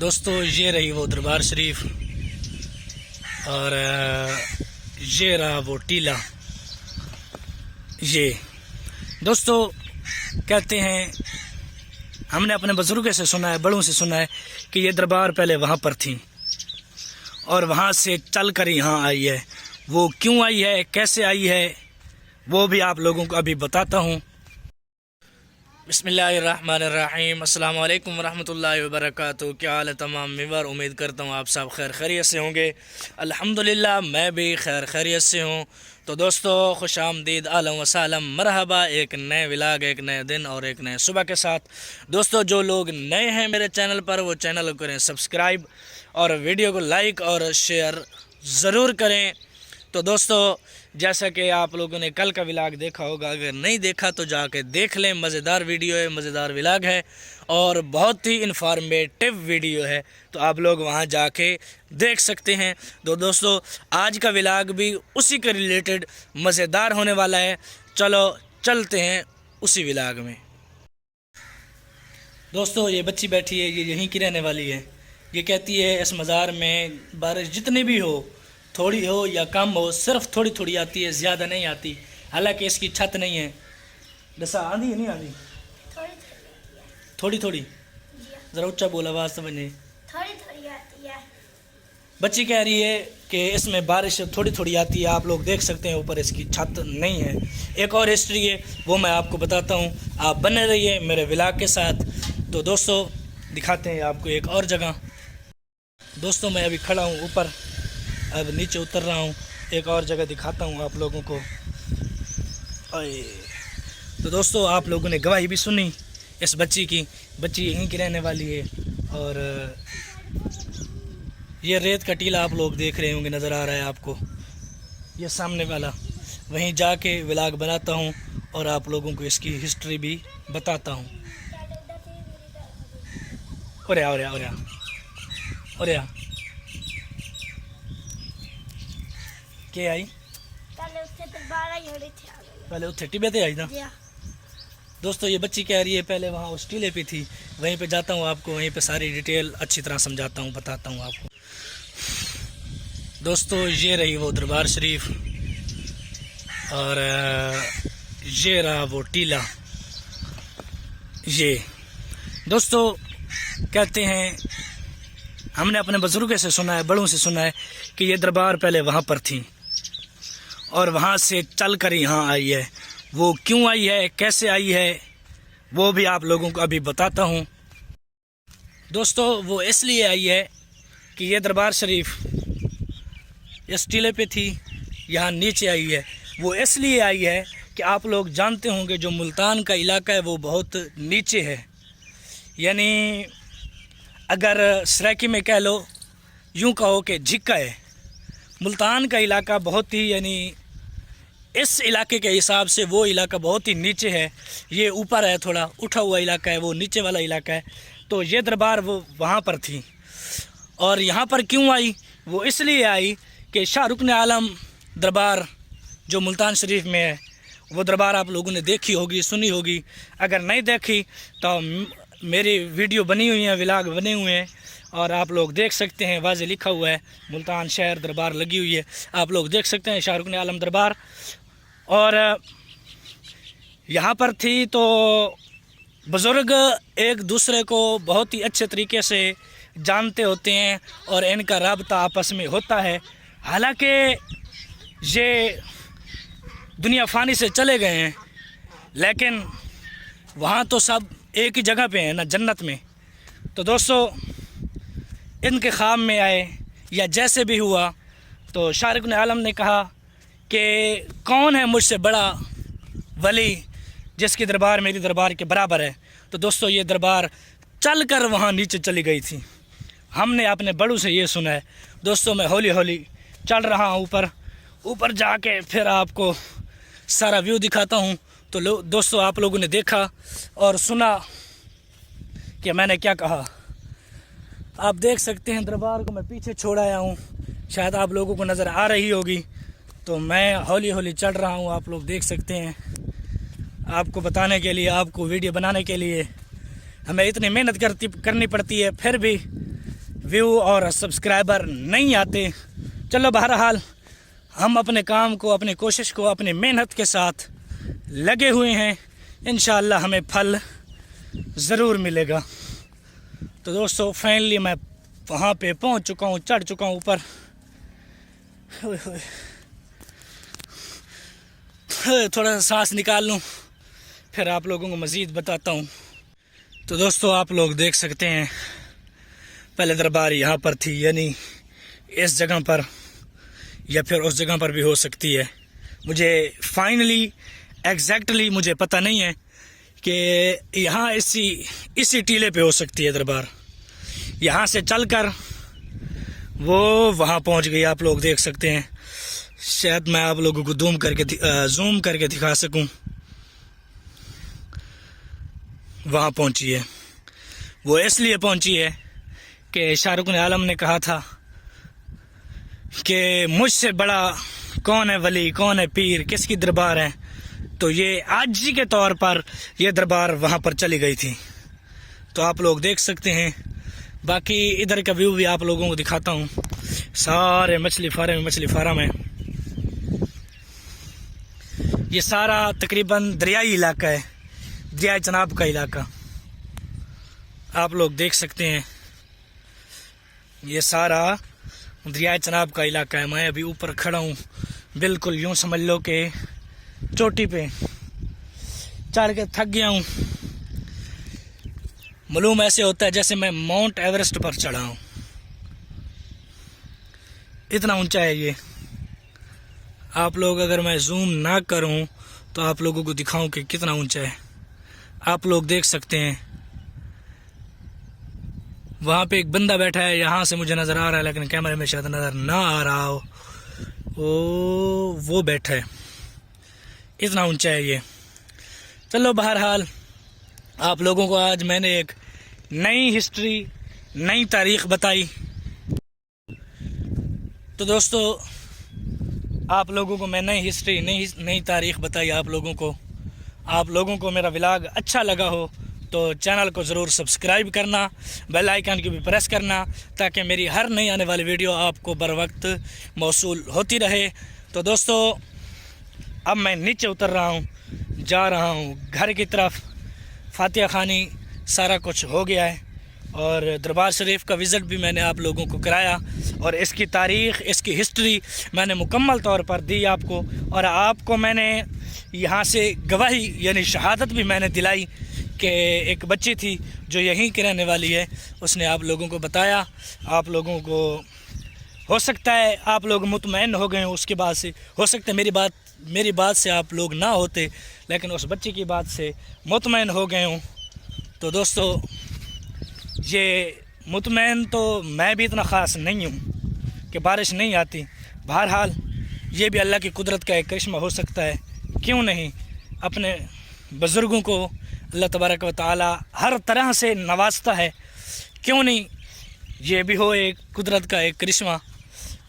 दोस्तों ये रही वो दरबार शरीफ और ये रहा वो टीला। ये दोस्तों कहते हैं, हमने अपने बुजुर्गों से सुना है, बड़ों से सुना है कि ये दरबार पहले वहाँ पर थी और वहाँ से चल कर यहाँ आई है। वो क्यों आई है, कैसे आई है, वो भी आप लोगों को अभी बताता हूँ। बिस्मिल्लाहिर्रहमानिर्रहीम, अस्सलाम वालेकुम रहमतुल्लाहि व बरकातहू। क्या हाल है तमाम व्यूअर, उम्मीद करता हूँ आप सब खैर खैरियत से होंगे। अल्हम्दुलिल्लाह मैं भी खैर खैरियत से हूँ। तो दोस्तों खुश आमदीद, आलम वसालम, मरहबा एक नए व्लॉग, एक नए दिन और एक नए सुबह के साथ। दोस्तों जो लोग नए हैं मेरे चैनल पर, वो चैनल को करें सब्सक्राइब और वीडियो को लाइक और शेयर ज़रूर करें। तो दोस्तों जैसा कि आप लोगों ने कल का व्लॉग देखा होगा, अगर नहीं देखा तो जाके देख लें। मज़ेदार वीडियो है, मज़ेदार व्लॉग है और बहुत ही इन्फॉर्मेटिव वीडियो है, तो आप लोग वहां जाके देख सकते हैं। तो दोस्तों आज का व्लॉग भी उसी के रिलेटेड मज़ेदार होने वाला है। चलो चलते हैं उसी व्लॉग में। दोस्तों ये बच्ची बैठी है, ये यहीं की रहने वाली है। ये कहती है इस मज़ार में बारिश जितनी भी हो, थोड़ी हो या कम हो, सिर्फ थोड़ी थोड़ी आती है, ज़्यादा नहीं आती। हालांकि इसकी छत नहीं है। दसा आंधी है, नहीं आंधी, थोड़ी थोड़ी। ज़रा ऊंचा बोला, आवाज़ समझ नहीं। थोड़ी थोड़ी आती है। बच्ची कह रही है कि इसमें बारिश थोड़ी थोड़ी आती है। आप लोग देख सकते हैं ऊपर इसकी छत नहीं है। एक और हिस्ट्री है, वो मैं आपको बताता हूँ। आप बने रहिए मेरे व्लॉग के साथ। तो दोस्तों दिखाते हैं आपको एक और जगह। दोस्तों मैं अभी खड़ा हूँ ऊपर, अब नीचे उतर रहा हूँ। एक और जगह दिखाता हूँ आप लोगों को। तो दोस्तों आप लोगों ने गवाही भी सुनी इस बच्ची की। बच्ची यहीं की रहने वाली है और ये रेत का टीला आप लोग देख रहे होंगे, नज़र आ रहा है आपको, ये सामने वाला। वहीं जाके व्लॉग बनाता हूँ और आप लोगों को इसकी हिस्ट्री भी बताता हूँ। और क्या आई पहले उत्थे टिबे ते आई ना। दोस्तों ये बच्ची कह रही है पहले वहाँ उस टीले पे थी। वहीं पे जाता हूँ, आपको वहीं पे सारी डिटेल अच्छी तरह समझाता हूँ, बताता हूँ आपको। दोस्तों ये रही वो दरबार शरीफ और ये रहा वो टीला। ये दोस्तों कहते हैं, हमने अपने बुजुर्गों से सुना है, बड़ों से सुना है कि ये दरबार पहले वहाँ पर थी और वहाँ से चल कर यहाँ आई है। वो क्यों आई है, कैसे आई है, वो भी आप लोगों को अभी बताता हूँ। दोस्तों वो इसलिए आई है कि ये दरबार शरीफ इस टीले पे थी, यहाँ नीचे आई है। वो इसलिए आई है कि आप लोग जानते होंगे जो मुल्तान का इलाका है वो बहुत नीचे है। यानी अगर सराइकी में कह लो, यूँ कहो कि झिक्का है। मुल्तान का इलाका बहुत ही, यानी इस इलाके के हिसाब से वो इलाका बहुत ही नीचे है। ये ऊपर है, थोड़ा उठा हुआ इलाका है, वो नीचे वाला इलाका है। तो ये दरबार वो वहाँ पर थी और यहाँ पर क्यों आई, वो इसलिए आई कि शाह रुकन आलम दरबार जो मुल्तान शरीफ में है, वो दरबार आप लोगों ने देखी होगी, सुनी होगी। अगर नहीं देखी तो मेरी वीडियो बनी हुई है, व्लॉग बने हुए हैं और आप लोग देख सकते हैं। वाज़े लिखा हुआ है मुल्तान शहर दरबार लगी हुई है, आप लोग देख सकते हैं, शाह रुकन आलम दरबार। और यहाँ पर थी तो बुज़ुर्ग एक दूसरे को बहुत ही अच्छे तरीके से जानते होते हैं और इनका राब्ता आपस में होता है। हालांकि ये दुनिया फ़ानी से चले गए हैं, लेकिन वहाँ तो सब एक ही जगह पे हैं ना, जन्नत में। तो दोस्तों इनके ख़्वाब में आए या जैसे भी हुआ, तो शाह रुकन आलम ने कहा कि कौन है मुझसे बड़ा वली जिसकी दरबार मेरी दरबार के बराबर है। तो दोस्तों ये दरबार चल कर वहाँ नीचे चली गई थी। हमने अपने बड़ों से ये सुना है। दोस्तों मैं हौली हौली चल रहा हूँ ऊपर जाके फिर आपको सारा व्यू दिखाता हूँ। तो दोस्तों आप लोगों ने देखा और सुना कि मैंने क्या कहा। आप देख सकते हैं दरबार को मैं पीछे छोड़ आया हूँ, शायद आप लोगों को नज़र आ रही होगी। तो मैं हौली हौली चल रहा हूँ, आप लोग देख सकते हैं। आपको बताने के लिए, आपको वीडियो बनाने के लिए हमें इतनी मेहनत करनी पड़ती है, फिर भी व्यू और सब्सक्राइबर नहीं आते। चलो बहरहाल हम अपने काम को, अपनी कोशिश को, अपनी मेहनत के साथ लगे हुए हैं। इंशाअल्लाह हमें फल ज़रूर मिलेगा। तो दोस्तों फाइनली मैं वहाँ पे पहुँच चुका हूँ, चढ़ चुका हूँ ऊपर। थोड़ा सा सांस निकाल लूँ, फिर आप लोगों को मज़ीद बताता हूँ। तो दोस्तों आप लोग देख सकते हैं पहले दरबार यहाँ पर थी, यानी इस जगह पर या फिर उस जगह पर भी हो सकती है। मुझे फाइनली एग्जैक्टली मुझे पता नहीं है कि यहाँ इसी टीले पे हो सकती है दरबार। यहाँ से चलकर वो वहाँ पहुँच गई, आप लोग देख सकते हैं। शायद मैं आप लोगों को जूम करके दिखा सकूं। वहाँ पहुँची है, वो इसलिए पहुँची है कि शाहरुख आलम ने कहा था कि मुझसे बड़ा कौन है वली, कौन है पीर, किसकी दरबार है। तो ये आजी के तौर पर ये दरबार वहाँ पर चली गई थी। तो आप लोग देख सकते हैं। बाकी इधर का व्यू भी आप लोगों को दिखाता हूँ। सारे मछली फार्म है। ये सारा तकरीबन दरियाई इलाका है, दरिया चनाब का इलाका। आप लोग देख सकते हैं ये सारा दरिया चनाब का इलाका है। मैं अभी ऊपर खड़ा हूँ, बिल्कुल यूँ समझ लो कि चोटी पे चढ़ के थक गया हूँ। मालूम ऐसे होता है जैसे मैं माउंट एवरेस्ट पर चढ़ा हूँ, इतना ऊंचा है ये। आप लोग अगर मैं जूम ना करूं तो आप लोगों को दिखाऊं कि कितना ऊंचा है। आप लोग देख सकते हैं वहाँ पे एक बंदा बैठा है, यहाँ से मुझे नज़र आ रहा है लेकिन कैमरे में शायद नज़र ना आ रहा हो। वो बैठा है, इतना ऊंचा है ये। चलो बहरहाल आप लोगों को आज मैंने एक नई हिस्ट्री, नई तारीख बताई। तो दोस्तों आप लोगों को मैं नई हिस्ट्री, नई तारीख बताई। आप लोगों को मेरा व्लॉग अच्छा लगा हो तो चैनल को ज़रूर सब्सक्राइब करना, बेल आइकन की भी प्रेस करना, ताकि मेरी हर नई आने वाली वीडियो आपको बर वक्त मौसूल होती रहे। तो दोस्तों अब मैं नीचे उतर रहा हूँ, जा रहा हूँ घर की तरफ। फातिहा खानी सारा कुछ हो गया है और दरबार शरीफ का विज़िट भी मैंने आप लोगों को कराया और इसकी तारीख़, इसकी हिस्ट्री मैंने मुकम्मल तौर पर दी आपको। और आपको मैंने यहाँ से गवाही यानी शहादत भी मैंने दिलाई कि एक बच्ची थी जो यहीं की रहने वाली है, उसने आप लोगों को बताया। आप लोगों को हो सकता है आप लोग मुतमईन हो गए हो उसके बाद से, हो सकता है मेरी बात से आप लोग ना होते, लेकिन उस बच्चे की बात से मुतमईन हो गए हूँ। तो दोस्तों ये मुतमईन तो मैं भी इतना ख़ास नहीं हूँ कि बारिश नहीं आती। बहरहाल ये भी अल्लाह की कुदरत का एक करिश्मा हो सकता है। क्यों नहीं, अपने बुज़ुर्गों को अल्लाह तबारक व तआला हर तरह से नवाजता है, क्यों नहीं ये भी हो एक कुदरत का एक करिश्मा।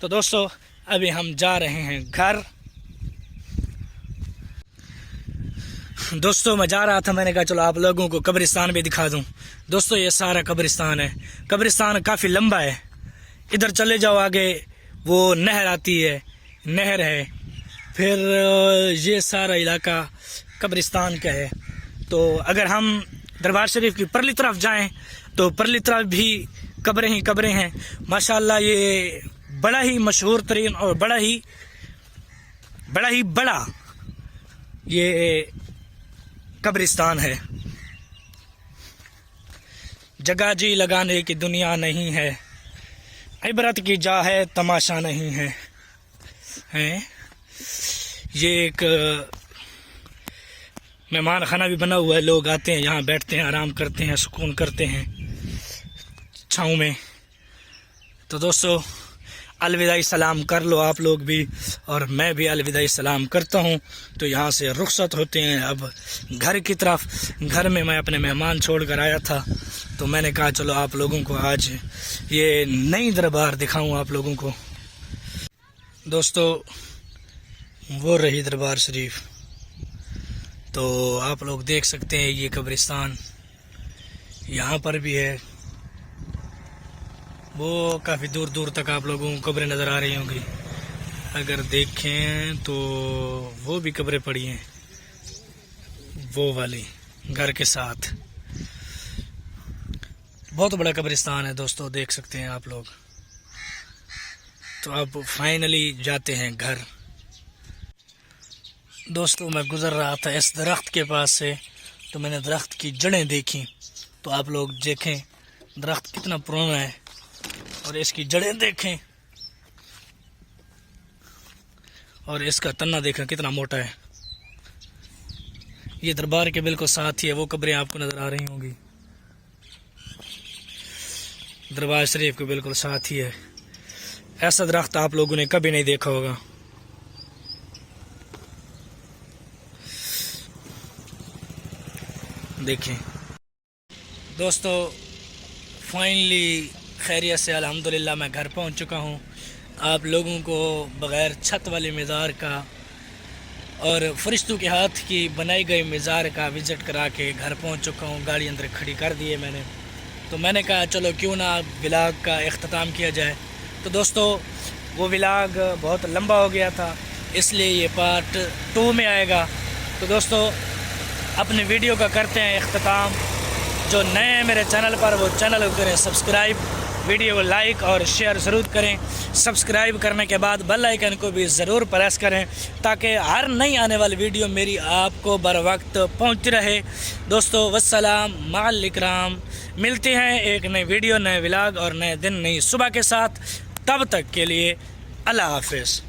तो दोस्तों अभी हम जा रहे हैं घर। दोस्तों मैं जा रहा था, मैंने कहा चलो आप लोगों को कब्रिस्तान भी दिखा दूं। दोस्तों ये सारा कब्रिस्तान है, कब्रिस्तान काफ़ी लंबा है। इधर चले जाओ आगे वो नहर आती है, नहर है, फिर ये सारा इलाका कब्रिस्तान का है। तो अगर हम दरबार शरीफ की परली तरफ जाएं तो परली तरफ भी कब्रें ही कब्रें हैं माशाल्लाह। ये बड़ा ही मशहूर तरीन और बड़ा ही बड़ा ये कब्रिस्तान है। जगह जी लगाने की दुनिया नहीं है, इबरत की जा है तमाशा नहीं है। ये एक मेहमान खाना भी बना हुआ है, लोग आते हैं यहाँ बैठते हैं, आराम करते हैं, सुकून करते हैं छाँव में। तो दोस्तों अलविदाई सलाम कर लो आप लोग भी, और मैं भी अलविदाई सलाम करता हूँ। तो यहाँ से रुखसत होते हैं अब घर की तरफ। घर में मैं अपने मेहमान छोड़ कर आया था, तो मैंने कहा चलो आप लोगों को आज ये नई दरबार दिखाऊं आप लोगों को। दोस्तों वो रही दरबार शरीफ, तो आप लोग देख सकते हैं ये कब्रिस्तान यहाँ पर भी है। वो काफ़ी दूर दूर तक आप लोगों को कब्रें नज़र आ रही होंगी। अगर देखें तो वो भी कब्रें पड़ी हैं, वो वाली घर के साथ। बहुत बड़ा कब्रिस्तान है दोस्तों, देख सकते हैं आप लोग। तो अब फाइनली जाते हैं घर। दोस्तों मैं गुज़र रहा था इस दरख्त के पास से, तो मैंने दरख्त की जड़ें देखी। तो आप लोग देखें दरख्त कितना पुराना है और इसकी जड़ें देखें, और इसका तन्ना देखें कितना मोटा है। ये दरबार के बिल्कुल साथ ही है, वो कब्रें आपको नज़र आ रही होंगी, दरबार शरीफ के बिल्कुल साथ ही है। ऐसा दरख्त आप लोगों ने कभी नहीं देखा होगा। देखें दोस्तों, फाइनली खैरियत से अल्हम्दुलिल्लाह मैं घर पहुंच चुका हूं। आप लोगों को बग़ैर छत वाले मज़ार का और फरिश्तों के हाथ की बनाई गई मज़ार का विज़िट करा के घर पहुंच चुका हूं। गाड़ी अंदर खड़ी कर दी है मैंने, तो मैंने कहा चलो क्यों ना व्लॉग का इख्तिताम किया जाए। तो दोस्तों वो व्लॉग बहुत लंबा हो गया था, इसलिए ये पार्ट 2 में आएगा। तो दोस्तों अपने वीडियो का करते हैं इख्तिताम। जो नए हैं मेरे चैनल पर वो चैनल को करें सब्सक्राइब, वीडियो को लाइक और शेयर ज़रूर करें। सब्सक्राइब करने के बाद बेल आइकन को भी ज़रूर प्रेस करें ताकि हर नई आने वाली वीडियो मेरी आपको बर वक्त पहुँचती रहे। दोस्तों वस्सलाम माल इकराम, मिलते हैं एक नई वीडियो, नए व्लॉग और नए दिन, नई सुबह के साथ। तब तक के लिए अल्लाह हाफ़िज़।